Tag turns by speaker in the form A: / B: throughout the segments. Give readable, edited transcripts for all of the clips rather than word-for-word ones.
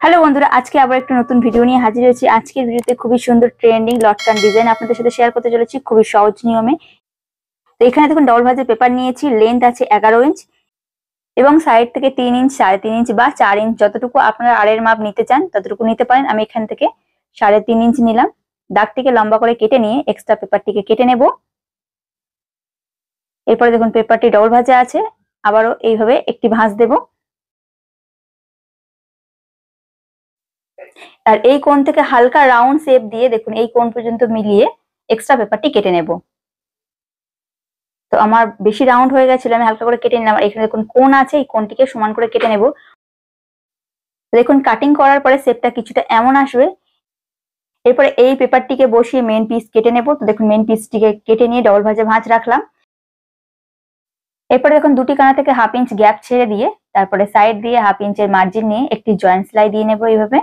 A: Hello বন্ধুরা, আজকে আবার একটা নতুন ভিডিও নিয়ে হাজির হয়েছি। আজকের ভিডিওতে খুবই সুন্দর ট্রেন্ডিং লটকান ডিজাইন আপনাদের সাথে শেয়ার করতে চলেছি খুবই সহজ নিয়মে। তো এখানে দেখুন ডবল ভাঁজের পেপার নিয়েছি, লেন্থ আছে 11 ইঞ্চ এবং সাইড থেকে 3 ইঞ্চ, 3.5 ইঞ্চ বা 4 ইঞ্চ যতটুকু আপনারা আড়ের মাপ নিতে চান ততটুকু নিতে পারেন। আমি এখান থেকে 3.5 ইঞ্চ নিলাম। দাগটিকে লম্বা করে কেটে নিয়ে এক্সট্রা পেপারটিকে কেটে নেব। এরপরে দেখুন পেপারটি ডবল ভাঁজা আছে, আবারও এইভাবে একটি ভাঁজ দেব। আর এই কোণ থেকে হালকা রাউন্ড শেপ দিয়ে দেখুন এই কোণ পর্যন্ত মিলিয়ে এক্সট্রা পেপারটি কেটে নেব। তো আমার বেশি রাউন্ড হয়ে গেছিল, আমি হালকা করে কেটে নিলাম। এখানে দেখুন কোণ আছে, এই কোণটিকে সমান করে কেটে নেব। দেখুন কাটিং করার পরে শেপটা কিছুটা এমন আসবে। এরপরে এই পেপারটিকে বসিয়ে মেন পিস কেটে নেব। তো দেখুন মেন পিসটিকে কেটে নিয়ে ডবল ভাঁজ রাখলাম। এরপরে দেখুন দুটি কানা থেকে 1/2 ইঞ্চ গ্যাপ ছেড়ে দিয়ে তারপরে সাইড দিয়ে 1/2 ইঞ্চের মার্জিন নিয়ে একটি জয়েন্ট সেলাই দিয়ে নেব এইভাবে।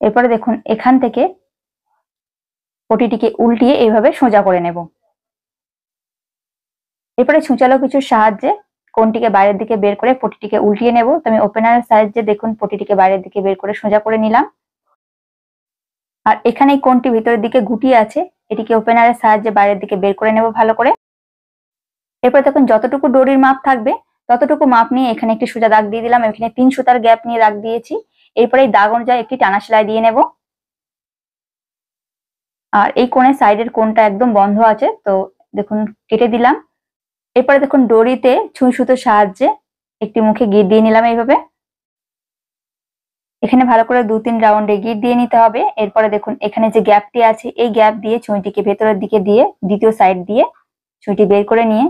A: এরপরে দেখুন এখান থেকে পটিটিকে উল্টিয়ে এইভাবে সোজা করে নেব। এরপরে ছুঁচালো কিছুর সাহায্যে কোণটিকে বাইরের দিকে বের করে পটিটিকে উল্টিয়ে নেব। তো আমি ওপেনারের সাহায্যে দেখুন পটিটিকে বাইরের দিকে বের করে সোজা করে নিলাম। আর এখানে এই কোণটি ভিতরের দিকে গুটিয়ে আছে, এটিকে ওপেনারের সাহায্যে বাইরের দিকে বের করে নেব ভালো করে। এরপর দেখুন যতটুকু ডোরির মাপ থাকবে ততটুকু মাপ নিয়ে এখানে একটি সোজা দাগ দিয়ে দিলাম। এখানে 3 সুতার গ্যাপ নিয়ে দাগ দিয়েছি। এরপরে এই দাগ অনুযায়ী একটি টানা সেলাই দিয়ে নেব। আর এই কোণের সাইডের কোণটা একদম বন্ধ আছে, তো দেখুন কেটে দিলাম। এরপরে দেখুন ডোরিতে সুই সুতোর সাহায্যে একটি মুখে গিট দিয়ে নিলাম এইভাবে। এখানে ভালো করে 2-3 রাউন্ডে গিট দিয়ে নিতে হবে। এরপরে দেখুন এখানে যে গ্যাপটি আছে এই গ্যাপ দিয়ে ছুঁইটিকে ভেতরের দিকে দিয়ে দ্বিতীয় সাইড দিয়ে ছুঁইটি বের করে নিয়ে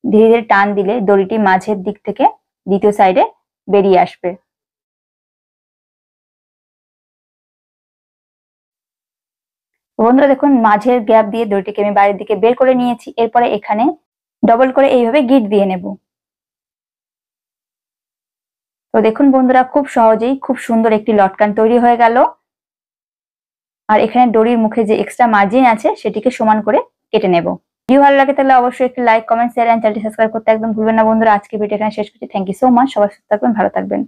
A: ধীরে ধীরে টান দিলে দড়িটি মাঝের দিক থেকে দ্বিতীয় সাইডে বেরিয়ে আসবে। বন্ধুরা দেখুন মাঝের গ্যাপ দিয়ে দড়িটিকে আমি বাইরের দিকে বের করে নিয়েছি। এরপরে এখানে ডবল করে এইভাবে গিট দিয়ে নেব। তো দেখুন বন্ধুরা খুব সহজেই খুব সুন্দর একটি লটকান তৈরি হয়ে গেল। আর এখানে দড়ির মুখে যে এক্সট্রা মার্জিন আছে সেটিকে সমান করে কেটে নেব। ভিডিও ভালো লাগে তাহলে অবশ্যই একটি লাইক, কমেন্ট, শেয়ার এন্ড চ্যানেলটি সাবস্ক্রাইব করতে একদম ভুলবেন না বন্ধুরা। আজকে ভিডিও এখানে শেষ করছি। Thank you so much. সবাই সুস্থ থাকবেন, ভালো থাকবেন।